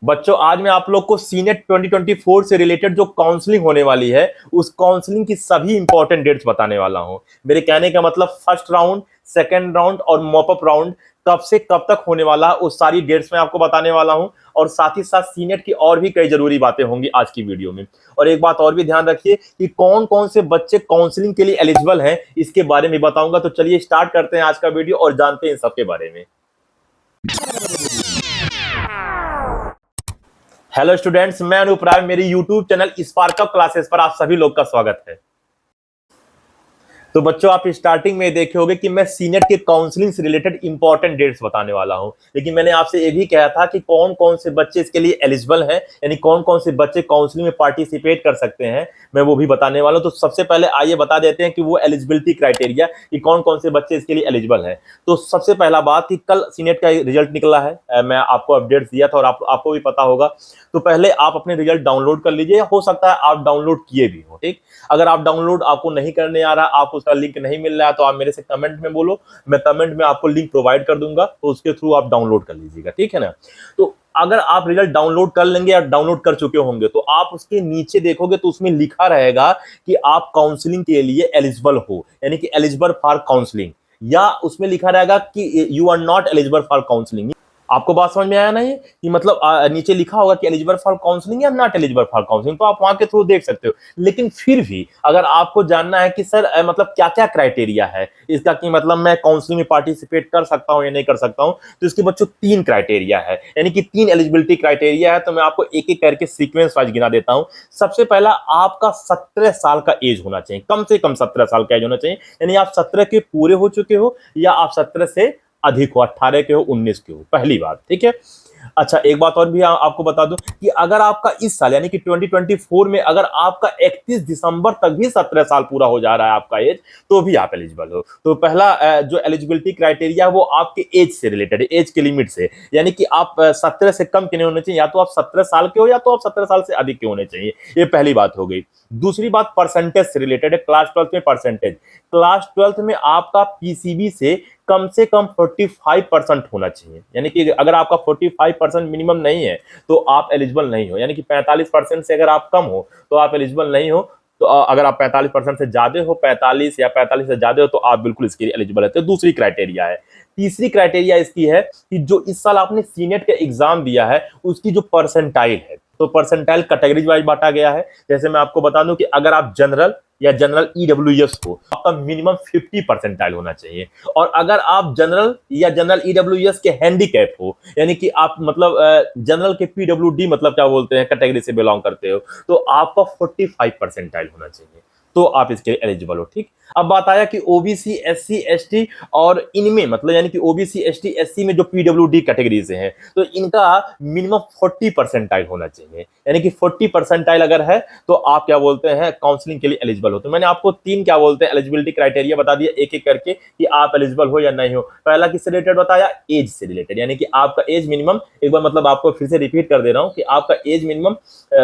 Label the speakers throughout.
Speaker 1: बच्चों आज मैं आप लोग को सीनेट 2024 से रिलेटेड जो काउंसलिंग होने वाली है उस काउंसलिंग की सभी इंपॉर्टेंट डेट्स बताने वाला हूं। मेरे कहने का मतलब फर्स्ट राउंड, सेकंड राउंड और मॉपअप राउंड कब से कब तक होने वाला है उस सारी डेट्स मैं आपको बताने वाला हूं। और साथ ही साथ सीनेट की और भी कई जरूरी बातें होंगी आज की वीडियो में। और एक बात और भी ध्यान रखिए कि कौन कौन से बच्चे काउंसलिंग के लिए एलिजिबल हैं इसके बारे में बताऊंगा। तो चलिए स्टार्ट करते हैं आज का वीडियो और जानते हैं इन सबके बारे में। हेलो स्टूडेंट्स, मैं अनूप राय, मेरी YouTube channel spark up classes पर आप सभी लोग का स्वागत है। तो बच्चों आप स्टार्टिंग में देखे होंगे कि मैं सीनेट के काउंसलिंग से रिलेटेड इंपॉर्टेंट डेट्स बताने वाला हूं। लेकिन मैंने आपसे ये भी कहा था कि कौन कौन से बच्चे इसके लिए एलिजिबल हैं, यानी कौन कौन से बच्चे काउंसलिंग में पार्टिसिपेट कर सकते हैं, मैं वो भी बताने वाला हूं। तो सबसे पहले आइए बता देते हैं कि वो एलिजिबिलिटी क्राइटेरिया कि कौन कौन से बच्चे इसके लिए एलिजिबल हैं। तो सबसे पहला बात कि कल सीनेट का रिजल्ट निकला है, मैं आपको अपडेट्स दिया था और आपको भी पता होगा। तो पहले आप अपने रिजल्ट डाउनलोड कर लीजिए, हो सकता है आप डाउनलोड किए भी हो। ठीक, अगर आप डाउनलोड आपको नहीं करने आ रहा, आप उसका लिंक नहीं मिल रहा है, तो आप मेरे से कमेंट में बोलो, मैं कमेंट में आपको लिंक प्रोवाइड कर दूंगा, तो उसके थ्रू आप डाउनलोड कर लीजिएगा। ठीक है ना। तो अगर आप रिजल्ट डाउनलोड कर लेंगे या डाउनलोड कर चुके होंगे तो आप उसके नीचे देखोगे तो उसमें लिखा रहेगा कि आप काउंसलिंग के लिए एलिजिबल हो, यानी कि एलिजिबल फॉर काउंसलिंग, या उसमें लिखा रहेगा कि you are not eligible for counselling. आपको बात समझ में आया ना ये कि मतलब नीचे लिखा होगा कि एलिजिबल फॉर काउंसलिंग या नॉट एलिजिबल फॉर काउंसलिंग, तो आप वहां के थ्रू देख सकते हो। लेकिन फिर भी अगर आपको जानना है कि सर मतलब क्या क्या क्राइटेरिया है इसका, कि मतलब मैं काउंसलिंग में पार्टिसिपेट कर सकता हूं या नहीं कर सकता हूं, तो इसके बच्चों 3 क्राइटेरिया है, यानी कि 3 एलिजिबिलिटी क्राइटेरिया है। तो मैं आपको एक एक करके सीक्वेंस वाइज गिना देता हूं। सबसे पहला, आपका 17 साल का एज होना चाहिए, कम से कम 17 साल का एज होना चाहिए, यानी आप 17 के पूरे हो चुके हो या आप 17 से अधिक हो, 18 के हो, 19 के हो, पहली बात। ठीक है। अच्छा, एक बात और भी आपको बता दूं कि अगर आपका इस साल यानी कि 2024 में अगर आपका 31 दिसंबर तक भी 17 साल पूरा हो जा रहा है आपका एज, तो भी आप एलिजिबल हो। तो पहला जो एलिजिबिलिटी क्राइटेरिया वो आपके एज से रिलेटेड है, एज के लिमिट से, यानी कि आप 17 से कम के नहीं होने चाहिए, या तो आप 17 साल के हो या तो आप 17 साल से अधिक के होने चाहिए। ये पहली बात हो गई। दूसरी बात परसेंटेज से रिलेटेड है, क्लास 12 में परसेंटेज। क्लास 12 में आपका पीसीबी से कम 45% होना चाहिए, यानी कि अगर आपका 45% मिनिमम नहीं है तो आप एलिजिबल नहीं हो, यानी कि 45% से अगर आप कम हो तो आप एलिजिबल नहीं हो। तो अगर आप 45% से ज्यादा हो, 45 या 45 से ज्यादा हो, तो आप बिल्कुल इसके लिए एलिजिबल है। तो दूसरी क्राइटेरिया है। तीसरी क्राइटेरिया इसकी है कि जो इस साल आपने सीनेट का एग्जाम दिया है उसकी जो परसेंटाइल है, तो परसेंटाइल कैटेगरीज वाइज बांटा गया है। जैसे मैं आपको बता दूं कि अगर आप जनरल या जनरल ईडब्ल्यूएस हो, आपका मिनिमम 50 परसेंटाइल होना चाहिए। और अगर आप जनरल या जनरल ईडब्ल्यूएस के हैंडीकैप हो, यानी कि आप मतलब जनरल के पीडब्ल्यूडी मतलब क्या बोलते हैं, कैटेगरी से बिलोंग करते हो, तो आपका 45 परसेंटाइल होना चाहिए, तो आप इसके एलिजिबल हो। ठीक, अब बात आया कि ओबीसी, एससी, एसटी और इनमें मतलब यानी कि ओबीसी, एसटी, एससी में जो पीडब्ल्यूडी कैटेगरी से हैं, तो इनका मिनिमम 40 परसेंटाइल होना चाहिए, यानी कि 40 परसेंटाइल अगर है तो आप क्या बोलते हैं, काउंसलिंग के लिए एलिजिबल हो। तो मैंने आपको 3 क्या बोलते हैं एलिजिबिलिटी क्राइटेरिया बता दिया एक एक करके कि आप एलिजिबल हो या नहीं हो। पहला किससे रिलेटेड बताया, एज से रिलेटेड, यानी कि आपका एज मिनिमम, एक बार मतलब आपको फिर से रिपीट कर दे रहा हूं कि आपका एज मिनिमम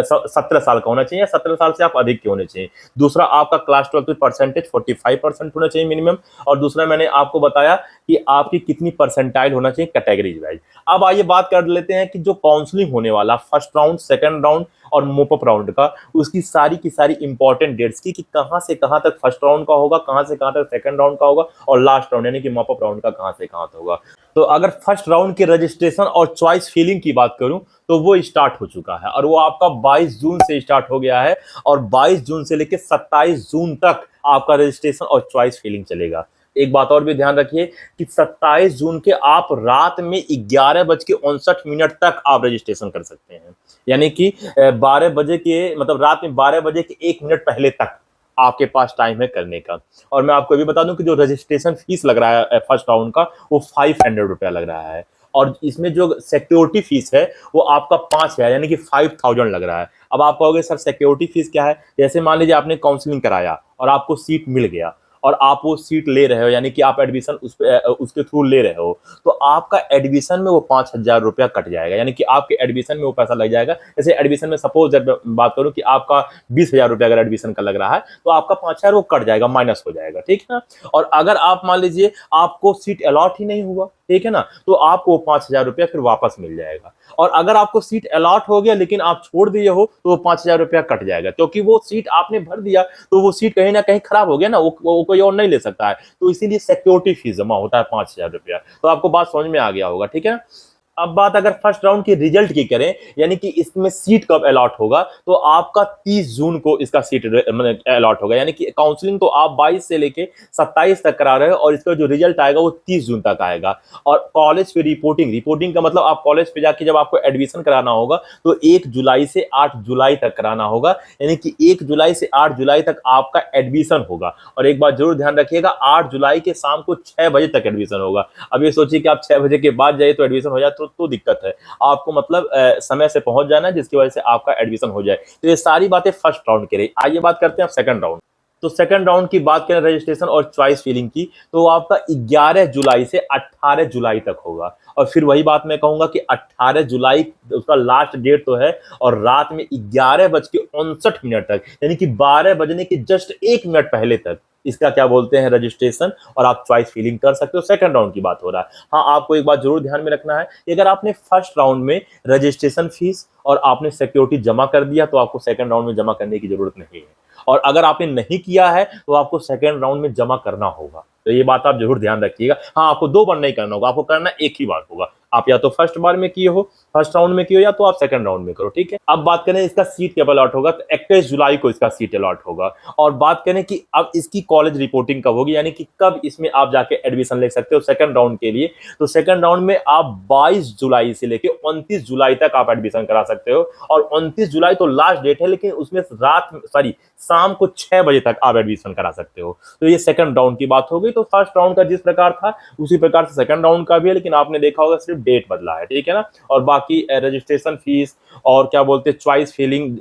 Speaker 1: 17 साल का होना चाहिए, 17 साल से आप अधिक के होने चाहिए। दूसरा, आपका क्लास 12 में परसेंटेज 45% होना चाहिए मिनिमम। और दूसरा मैंने आपको बताया कि आपकी कितनी परसेंटाइल होना चाहिए कैटेगरीज वाइज। अब आइए बात कर लेते हैं कि जो काउंसलिंग होने वाला फर्स्ट राउंड, सेकंड राउंड और मोपअप राउंड का, उसकी सारी की सारी इंपॉर्टेंट डेट्स की, कि कहां से कहां तक फर्स्ट राउंड का होगा, कहां से कहां तक सेकंड राउंड का होगा, और लास्ट राउंड यानी कि मोपअप राउंड का कहां से कहां तक होगा। तो अगर फर्स्ट राउंड के रजिस्ट्रेशन और चॉइस फिलिंग की बात करूं तो वो स्टार्ट हो चुका है, और वो आपका 22 जून से स्टार्ट हो गया है, और 22 जून से लेकर 27 जून तक आपका रजिस्ट्रेशन और चॉइस फिलिंग चलेगा। एक बात और भी ध्यान रखिए कि 27 जून के आप रात में 11:59 तक आप रजिस्ट्रेशन कर सकते हैं, यानी कि 12 बजे के मतलब रात में 12 बजे के 1 मिनट पहले तक आपके पास टाइम है करने का। और मैं आपको ये भी बता दूं कि जो रजिस्ट्रेशन फीस लग रहा है फर्स्ट राउंड का, वो 500 रुपया लग रहा है, और इसमें जो सिक्योरिटी फीस है वो आपका 5,000 यानी कि 5,000 लग रहा है। अब आप कहोगे सर सिक्योरिटी फीस क्या है, जैसे मान लीजिए आपने काउंसलिंग कराया और आपको सीट मिल गया और आप वो सीट ले रहे हो, यानी कि आप एडमिशन उसके थ्रू ले रहे हो, तो आपका एडमिशन में वो 5,000 रुपया कट जाएगा, यानी कि आपके एडमिशन में वो पैसा लग जाएगा। जैसे एडमिशन में सपोज बात करूं कि आपका 20,000 रुपया अगर एडमिशन का लग रहा है, तो आपका 5,000 वो कट जाएगा, माइनस हो जाएगा। ठीक है ना। और अगर आप मान लीजिए आपको सीट अलॉट ही नहीं हुआ, ठीक है ना। तो आपको वो 5,000 रुपया फिर वापस मिल जाएगा। और अगर आपको सीट अलॉट हो गया लेकिन आप छोड़ दिए हो तो वो 5,000 रुपया कट जाएगा, क्योंकि वो सीट आपने भर दिया तो वो सीट कहीं ना कहीं खराब हो गया ना, वो कोई और नहीं ले सकता है। तो इसीलिए सिक्योरिटी फीस जमा होता है 5,000 रुपया। तो आपको बात समझ में आ गया होगा, ठीक है। अब बात अगर फर्स्ट राउंड की रिजल्ट की करें, यानी कि इसमें सीट कब अलॉट होगा, तो आपका 30 जून को इसका सीट मतलब अलॉट होगा। यानी कि काउंसलिंग तो आप 22 से लेके 27 तक करा रहे हो और इसका जो रिजल्ट आएगा वो 30 जून तक आएगा। और कॉलेज पे रिपोर्टिंग रिपोर्टिंग का मतलब आप कॉलेज पे जाके जब आपको एडमिशन कराना होगा तो 1 जुलाई से 8 जुलाई तक कराना होगा। यानी कि 1 जुलाई से 8 जुलाई तक आपका एडमिशन होगा। और एक बात जरूर ध्यान रखिएगा, 8 जुलाई के शाम को 6 बजे तक एडमिशन होगा। अब ये सोचिए कि आप 6 बजे के बाद जाइए तो एडमिशन हो जाए तो दिक्कत है। आपको मतलब समय से पहुंच जाना है, जिसकी वजह से आपका एडमिशन हो जाए। तो ये सारी बातें फर्स्ट राउंड की रही। आइए बात करते हैं अब सेकंड राउंड। तो सेकंड राउंड की बात करें रजिस्ट्रेशन और चॉइस फिलिंग की, तो आपका 11 जुलाई से 18 जुलाई तक होगा। और फिर वही बात मैं कहूंगा कि 18 जुलाई उसका लास्ट डेट तो है, और रात में 11:59 तक, यानी कि 12 बजने के जस्ट 1 मिनट पहले तक इसका क्या बोलते हैं रजिस्ट्रेशन और आप चॉइस फिलिंग कर सकते हो। सेकंड राउंड की बात हो रहा है। हाँ, आपको एक बात जरूर ध्यान में रखना है कि अगर आपने फर्स्ट राउंड में रजिस्ट्रेशन फीस और आपने सिक्योरिटी जमा कर दिया तो आपको सेकंड राउंड में जमा करने की जरूरत नहीं है। और अगर आपने नहीं किया है तो आपको सेकंड राउंड में जमा करना होगा। तो ये बात आप जरूर ध्यान रखिएगा। हाँ, आपको 2 बार नहीं करना होगा, आपको करना एक ही बार होगा। आप या तो फर्स्ट बार में किए हो, फर्स्ट राउंड में किए हो, या तो आप सेकंड राउंड में करो, ठीक है। अब बात करें इसका सीट कब अलॉट होगा, तो 21 जुलाई को इसका सीट अलॉट होगा। और बात करें कि अब इसकी कॉलेज रिपोर्टिंग कब होगी, यानी कि कब इसमें आप जाके एडमिशन ले सकते हो सेकंड राउंड के लिए, तो सेकंड राउंड में आप 22 जुलाई से लेके 29 जुलाई तक आप एडमिशन करा सकते हो। और 29 जुलाई तो लास्ट डेट है, लेकिन उसमें शाम को 6 बजे तक आप एडमिशन करा सकते हो। तो ये सेकंड राउंड की बात हो गई। तो फर्स्ट राउंड का जिस प्रकार था उसी प्रकार से सेकंड राउंड का भी है, लेकिन आपने देखा होगा सिर्फ डेट बदला है, ठीक है ना। और बाकी रजिस्ट्रेशन फीस और क्या बोलते हैं चॉइस फिलिंग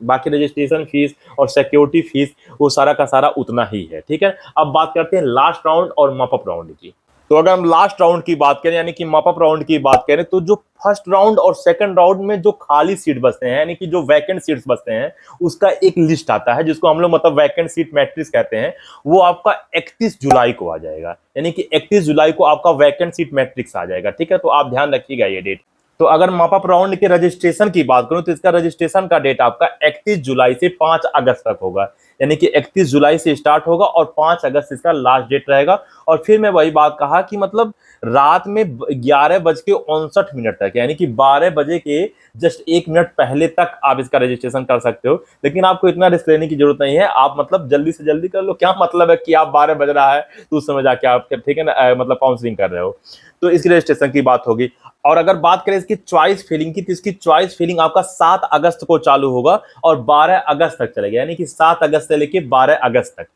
Speaker 1: बाकी रजिस्ट्रेशन फीस और सिक्योरिटी फीस वो सारा का सारा उतना ही है, ठीक है। अब बात करते हैं लास्ट राउंड और मॉपअप राउंड की। तो अगर हम लास्ट राउंड की बात करें, यानी कि मॉपअप राउंड की बात करें, तो जो फर्स्ट राउंड और सेकंड राउंड में जो खाली सीट बचते हैं, यानी कि जो वैकेंट सीट्स बचते हैं, उसका एक लिस्ट आता है जिसको हम लोग मतलब वैकेंट सीट मैट्रिक्स कहते हैं। वो आपका 31 जुलाई को आ जाएगा। यानी कि 31 जुलाई को आपका वैकेंट सीट मैट्रिक्स आ जाएगा, ठीक है। तो आप ध्यान रखिएगा ये डेट। तो अगर मॉपअप राउंड के रजिस्ट्रेशन की बात करूं तो इसका रजिस्ट्रेशन का डेट आपका 31 जुलाई से 5 अगस्त तक होगा। यानी कि 31 जुलाई से स्टार्ट होगा और 5 अगस्त इसका लास्ट डेट रहेगा। और फिर मैं वही बात कहा कि मतलब रात में 11:59 तक, यानी कि 12 बजे के जस्ट 1 मिनट पहले तक आप इसका रजिस्ट्रेशन कर सकते हो। लेकिन आपको इतना रिस्क लेने की जरूरत नहीं है, आप मतलब जल्दी से जल्दी कर लो। क्या मतलब है कि आप 12 बज रहा है तो उस समय जाके आप, ठीक है ना, मतलब काउंसलिंग कर रहे हो। तो इसकी रजिस्ट्रेशन की बात होगी। और अगर बात करें इसकी चॉइस फिलिंग की, तो इसकी चॉइस फिलिंग आपका 7 अगस्त को चालू होगा और 12 अगस्त तक चलेगा। यानी कि 7 अगस्त से लेके 12 अगस्त तक।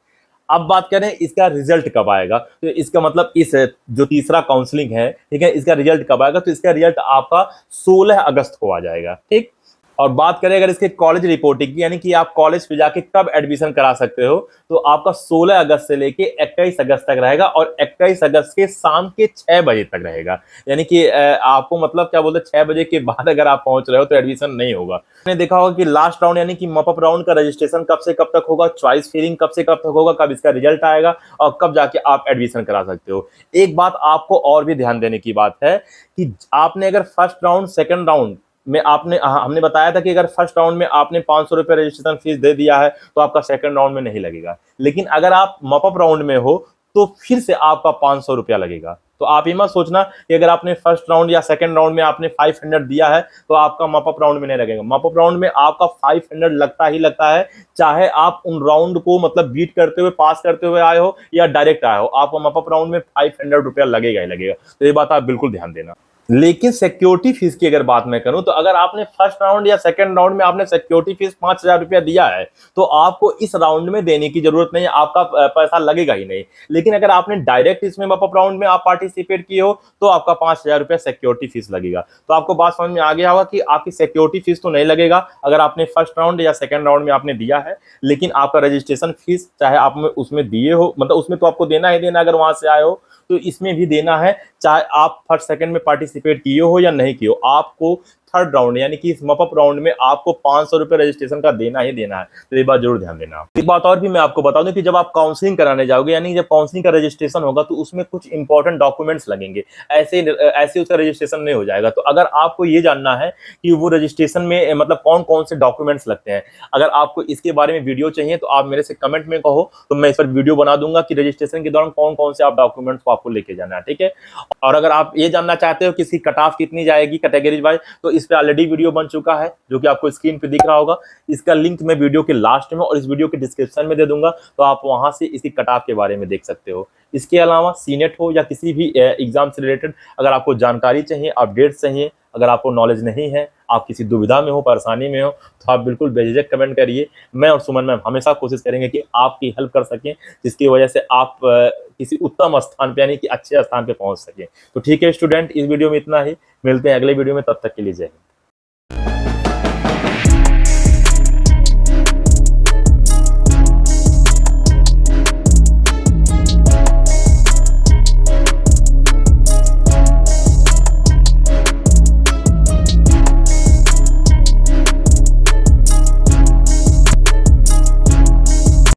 Speaker 1: अब बात करें इसका रिजल्ट कब आएगा, तो इसका मतलब इस जो तीसरा काउंसलिंग है, ठीक है, इसका रिजल्ट कब आएगा, तो इसका रिजल्ट आपका 16 अगस्त को आ जाएगा, ठीक। और बात करें अगर इसके कॉलेज रिपोर्टिंग की, यानी कि आप कॉलेज पे जाके कब एडमिशन करा सकते हो, तो आपका 16 अगस्त से लेके 21 अगस्त तक रहेगा। और 21 अगस्त के शाम के 6 बजे तक रहेगा। यानी कि आपको मतलब क्या बोलते हैं 6 बजे के बाद अगर आप पहुंच रहे हो तो एडमिशन नहीं होगा। आपने देखा होगा कि लास्ट राउंड यानी कि मॉपअप राउंड का रजिस्ट्रेशन कब से कब तक होगा, चॉइस फिलिंग कब से कब तक होगा, कब इसका रिजल्ट आएगा और कब जाके आप एडमिशन करा सकते हो। एक बात आपको और भी ध्यान देने की बात है कि आपने अगर फर्स्ट राउंड सेकंड राउंड में हमने बताया था कि अगर फर्स्ट राउंड में आपने 500 रुपये रजिस्ट्रेशन फीस दे दिया है तो आपका सेकंड राउंड में नहीं लगेगा। लेकिन अगर आप मॉपअप राउंड में हो तो फिर से आपका 500 रुपया लगेगा। तो आप ये मत सोचना कि अगर आपने फर्स्ट राउंड या सेकंड राउंड में आपने 500 दिया है तो आपका मॉपअप राउंड में नहीं लगेगा। मॉपअप राउंड में आपका 500 लगता ही लगता है, चाहे आप उन राउंड को मतलब बीट करते हुए पास करते हुए आए हो या डायरेक्ट आए हो, आपको मॉपअप राउंड में 500 रुपया लगेगा ही लगेगा। तो ये बात आप बिल्कुल ध्यान देना। लेकिन सिक्योरिटी फीस की अगर बात मैं करूं तो अगर आपने फर्स्ट राउंड या सेकंड राउंड में आपने सिक्योरिटी फीस 5,000 रुपया दिया है तो आपको इस राउंड में देने की जरूरत नहीं है, आपका पैसा लगेगा ही नहीं। लेकिन अगर आपने डायरेक्ट इसमें मॉपअप राउंड में आप पार्टिसिपेट किए हो तो आपका 5,000 रुपया सिक्योरिटी फीस लगेगा। तो आपको बात समझ में आ गया होगा कि आपकी सिक्योरिटी फीस तो नहीं लगेगा अगर आपने फर्स्ट राउंड या सेकंड राउंड में आपने दिया है। लेकिन आपका रजिस्ट्रेशन फीस चाहे आप उसमें दिए हो, मतलब उसमें तो आपको देना ही देना अगर वहां से आए हो, तो इसमें भी देना है, चाहे आप फर्स्ट सेकंड में पार्टिसिपेट किए हो या नहीं किए हो। आपको थर्ड राउंड यानी कि इस मॉपअप राउंड में आपको 500 रुपए रजिस्ट्रेशन का देना ही देना है। तो ये बात जरूर ध्यान देना। एक बात और भी मैं आपको बता दूं कि जब आप काउंसलिंग कराने जाओगे यानी जब काउंसलिंग का रजिस्ट्रेशन होगा तो उसमें कुछ इंपॉर्टेंट डॉक्यूमेंट्स लगेंगे, ऐसे उसका रजिस्ट्रेशन नहीं हो जाएगा। तो अगर आपको ये जानना है कि वो रजिस्ट्रेशन में मतलब कौन कौन से डॉक्यूमेंट्स लगते हैं, अगर आपको इसके बारे में वीडियो चाहिए तो आप मेरे से कमेंट में कहो, तो मैं इस पर वीडियो बना दूंगा कि रजिस्ट्रेशन के दौरान कौन कौन से आप डॉक्यूमेंट्स को आपको लेके जाना है, ठीक है। और अगर आप ये जानना चाहते हो कि इसकी कट ऑफ कितनी जाएगी कैटेगरीज वाइज, तो इस पे ऑलरेडी वीडियो बन चुका है जो कि आपको स्क्रीन पे दिख रहा होगा। इसका लिंक मैं वीडियो के लास्ट में और इस वीडियो के डिस्क्रिप्शन में दे दूंगा, तो आप वहां से इसकी कट ऑफ के बारे में देख सकते हो। इसके अलावा सीनेट हो या किसी भी एग्जाम से रिलेटेड अगर आपको जानकारी चाहिए, अपडेट चाहिए, अगर आपको नॉलेज नहीं है, आप किसी दुविधा में हो, परेशानी में हो, तो आप बिल्कुल बेझिझक कमेंट करिए। मैं और सुमन मैम हमेशा कोशिश करेंगे कि आपकी हेल्प कर सकें, जिसकी वजह से आप किसी उत्तम स्थान पे यानी कि अच्छे स्थान पे पहुंच सकें। तो ठीक है स्टूडेंट, इस वीडियो में इतना ही, मिलते हैं अगले वीडियो में, तब तक के लिए जय हिंद।